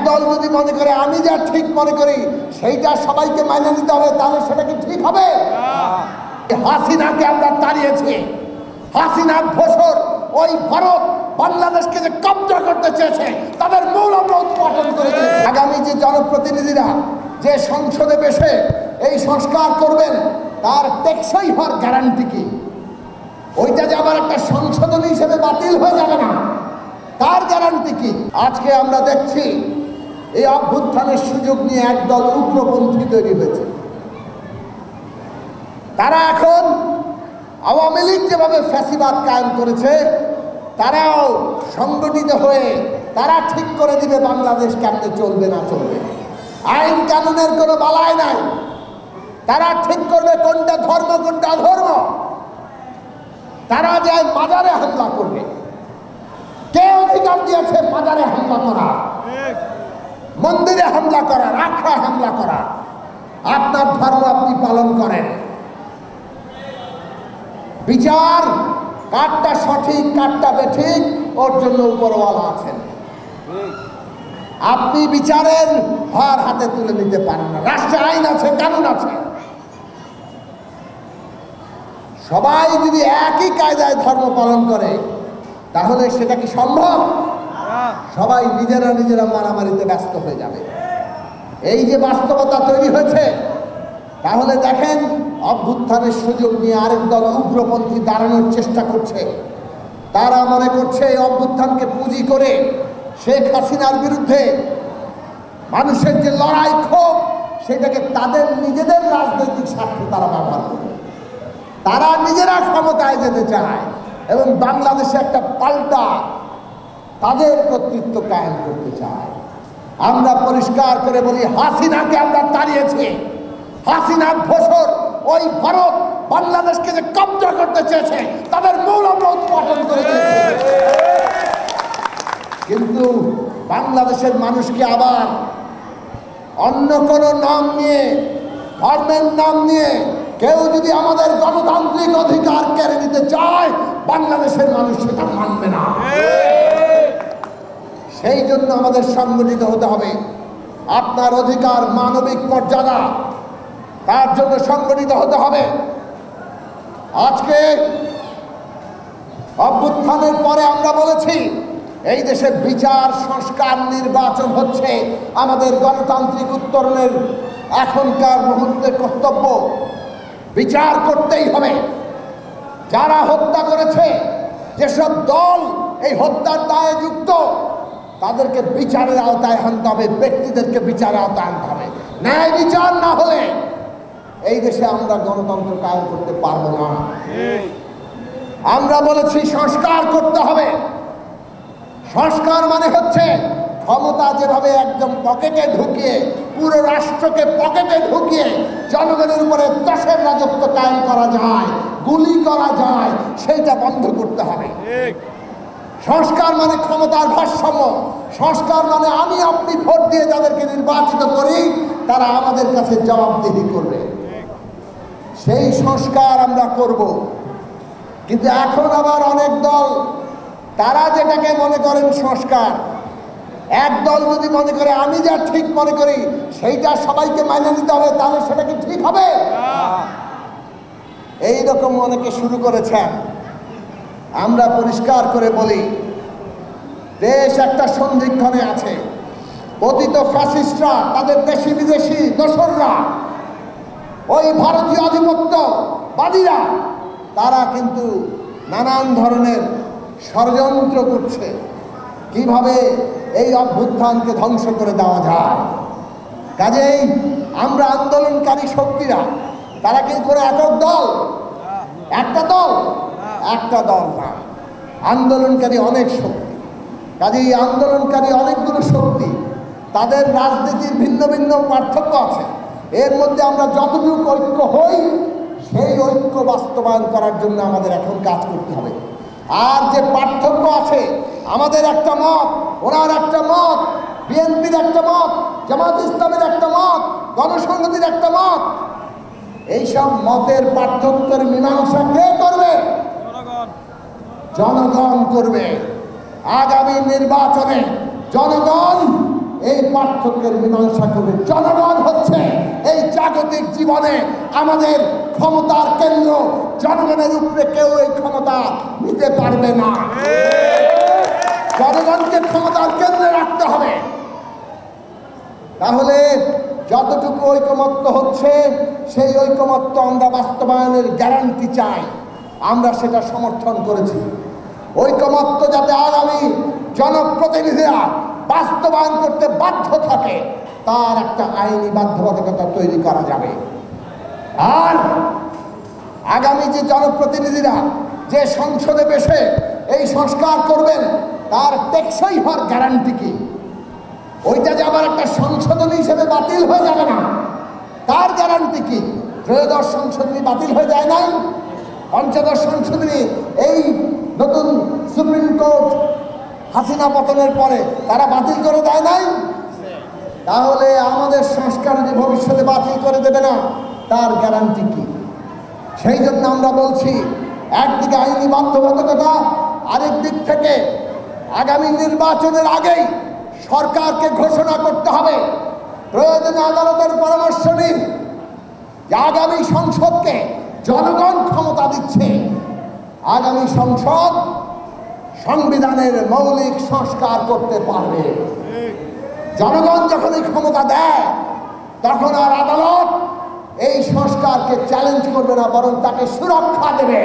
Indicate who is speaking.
Speaker 1: একদল যদি মনে করে আমি যা ঠিক মনে করি সেইটা সবাইকে মাইনে নিতে হবে, তাহলে সেটা কি ঠিক হবে? হাসিনাকে আমরা তাড়িয়েছি। হাসিনার দোসর ওই ভারত বাংলাদেশকে যে কব্জা করতে চেয়েছে তাদের মূল আমরা উৎপাদন করে দিয়েছি। আগামী যে জনপ্রতিনিধিরা যে সংসদে বসে এই সংস্কার করবেন তার টেকসই হওয়ার গ্যারান্টি কি? ওইটা যে আবার একটা সংশোধনী হিসেবে বাতিল হয়ে যাবে না, তার গ্যারান্টি কি? আজকে আমরা দেখছি এই অভ্যুত্থানের সুযোগ নিয়ে একদল উগ্রপন্থী তৈরি হয়েছে। তারা এখন আওয়ামী লীগ যেভাবে ফ্যাসিবাদ কায়েম করেছে তারাও সংগঠিত হয়ে তারা ঠিক করে দিবে বাংলাদেশ কেমনে চলবে না চলবে। আইন কানুনের কোনো বালাই নাই, তারা ঠিক করবে কোনটা ধর্ম কোনটা অধর্ম। তারা যায় মাজারে হামলা করবে। কে অধিকার দিয়েছে মাজারে হামলা করা, মন্দিরে হামলা করা, আখড়ায় হামলা করা? আপনার ধর্ম আপনি পালন করেন। বিচার কারটা সঠিক কারটা বেঠিক ওর জন্য উপরওয়ালা আছেন। আপনি বিচারের ভার হাতে তুলে নিতে পারেন না। রাষ্ট্রে আইন আছে, কানুন আছে। সবাই যদি একই কায়দায় ধর্ম পালন করে তাহলে সেটা কি সম্ভব? সবাই নিজেরা নিজেরা মারামারিতে ব্যস্ত হয়ে যাবে। এই যে বাস্তবতা তৈরি হয়েছে, তাহলে দেখেন অভ্যুত্থানের সুযোগ নিয়ে আরেক দল উগ্রপন্থী দাঁড়ানোর চেষ্টা করছে। তারা মনে করছে এই অভ্যুত্থানকে পুঁজি করে শেখ হাসিনার বিরুদ্ধে মানুষের যে লড়াই ক্ষোভ সেটাকে তাদের নিজেদের রাজনৈতিক স্বার্থে তারা ব্যবহার করবে। তারা নিজেরা ক্ষমতায় যেতে চায় এবং বাংলাদেশে একটা পাল্টা তাদের কর্তৃত্ব কায়েম করতে চায়। আমরা পরিষ্কার করে বলি, হাসিনাকে আমরা তাড়িয়েছি। হাসিনার দোসর ওই ভারত বাংলাদেশকে যে কব্জা করতে চেয়েছে তাদের মূল আমরা উৎপাদন করে দিয়েছি। কিন্তু বাংলাদেশের মানুষকে আবার অন্য কোনো নাম নিয়ে, ধর্মের নাম নিয়ে কেউ যদি আমাদের গণতান্ত্রিক অধিকার কেড়ে নিতে চায় বাংলাদেশের মানুষ সেটা মানবে না। সেই জন্য আমাদের সংগঠিত হতে হবে। আপনার অধিকার, মানবিক মর্যাদা, তার জন্য সংগঠিত হতে হবে। আজকে অভ্যুত্থানের পরে আমরা বলেছি এই দেশে বিচার, সংস্কার, নির্বাচন হচ্ছে আমাদের গণতান্ত্রিক উত্তরণের এখনকার মুহূর্তের কর্তব্য। বিচার করতেই হবে। যারা হত্যা করেছে, যেসব দল এই হত্যার দায়ে যুক্ত তাদেরকে বিচারের আওতায় আনতে হবে, ব্যক্তিদেরকে বিচারের আওতায় আনতে হবে। ন্যায় বিচার না হলে এই দেশে আমরা গণতন্ত্র কায়েম করতে পারবো না। আমরা বলেছি সংস্কার করতে হবে। সংস্কার মানে হচ্ছে ক্ষমতা যেভাবে একদম পকেটে ঢুকিয়ে, পুরো রাষ্ট্রকে পকেটে ঢুকিয়ে জনগণের উপরে দশের রাজত্ব কায়েম করা যায়, গুলি করা যায়, সেইটা বন্ধ করতে হবে। সংস্কার মানে ক্ষমতার ভারসাম্য। সংস্কার মানে আমি আপনি ভোট দিয়ে যাদেরকে নির্বাচিত করি তারা আমাদের কাছে জবাবদিহি করবে। সেই সংস্কার আমরা করব। কিন্তু এখন আবার অনেক দল তারা যেটাকে মনে করেন সংস্কার, একদল যদি মনে করে আমি যা ঠিক মনে করি সেইটা সবাইকে মাইনে নিতে হবে, তাহলে সেটা কি ঠিক হবে? এইরকম অনেকে শুরু করেছেন। আমরা পরিষ্কার করে বলি, দেশ একটা সন্ধিক্ষণে আছে। পতিত ফ্যাসিস্টরা, তাদের দেশি বিদেশি দোসররা, ওই ভারতীয় আধিপত্যবাদীরা তারা কিন্তু নানান ধরনের ষড়যন্ত্র করছে কিভাবে এই অভ্যুত্থানকে ধ্বংস করে দেওয়া যায়। কাজেই আমরা আন্দোলনকারী শক্তিরা, তারা কি কোনো একক দল? একটা দল না, আন্দোলনকারী অনেক শক্তি। কাজেই আন্দোলনকারী অনেকগুলো শক্তি, তাদের রাজনীতির ভিন্ন ভিন্ন পার্থক্য আছে। এর মধ্যে আমরা যতটুকু ঐক্য হই সেই ঐক্য বাস্তবায়ন করার জন্য আমাদের এখন কাজ করতে হবে। আর যে পার্থক্য আছে, আমাদের একটা মত, ওনার একটা মত, বিএনপির একটা মত, জামাত ইসলামের একটা মত, গণসংহতির একটা মত, এইসব মতের পার্থক্যের মীমাংসা কে করবে? জনগণ করবে। আগামী নির্বাচনে জনগণ এই পার্থক্যের মীমাংসা করবে। জনগণ হচ্ছে এই জাগতিক জীবনে আমাদের ক্ষমতার কেন্দ্র। জনগণের উপরে কেউ এই ক্ষমতা নিতে পারবে না। জনগণকে ক্ষমতার কেন্দ্রে রাখতে হবে। তাহলে যতটুকু ঐকমত্য হচ্ছে সেই ঐকমত্য আমরা বাস্তবায়নের গ্যারান্টি চাই। আমরা সেটা সমর্থন করেছি। ঐকমত্য যাতে আগামী জনপ্রতিনিধিরা বাস্তবায়ন করতে বাধ্য থাকে, তার একটা আইনি বাধ্যবাধকতা তৈরি করা যাবে। আর আগামী যে জনপ্রতিনিধিরা যে সংসদে বসে এই সংস্কার করবেন, তার টেকসই হওয়ার গ্যারান্টি কি? ওইটা যে আবার একটা সংশোধনী হিসেবে বাতিল হয়ে যাবে না, তার গ্যারান্টি কি? ত্রয়োদশ সংশোধনী বাতিল হয়ে যায় নাই? পঞ্চদশ সংশোধনী এই নতুন সুপ্রিম কোর্ট হাসিনা পতনের পরে তারা বাতিল করে দেয় নাই? তাহলে আমাদের সংস্কার যে ভবিষ্যতে বাতিল করে দেবে না, তার গ্যারান্টি কি? সেই জন্য আমরা বলছি, একদিকে আইনি বাধ্যবাধকতা, আরেক দিক থেকে আগামী নির্বাচনের আগেই সরকারকে ঘোষণা করতে হবে, প্রয়োজনে আদালতের পরামর্শ নিন, যে আগামী সংসদকে জনগণ ক্ষমতা দিচ্ছে। আগামী সংসদ সংবিধানের মৌলিক সংস্কার করতে পারবে। জনগণ যখন এই ক্ষমতা দেয়, তখন আর আদালত এই সংস্কারকে চ্যালেঞ্জ করবে না, বরং তাকে সুরক্ষা দেবে।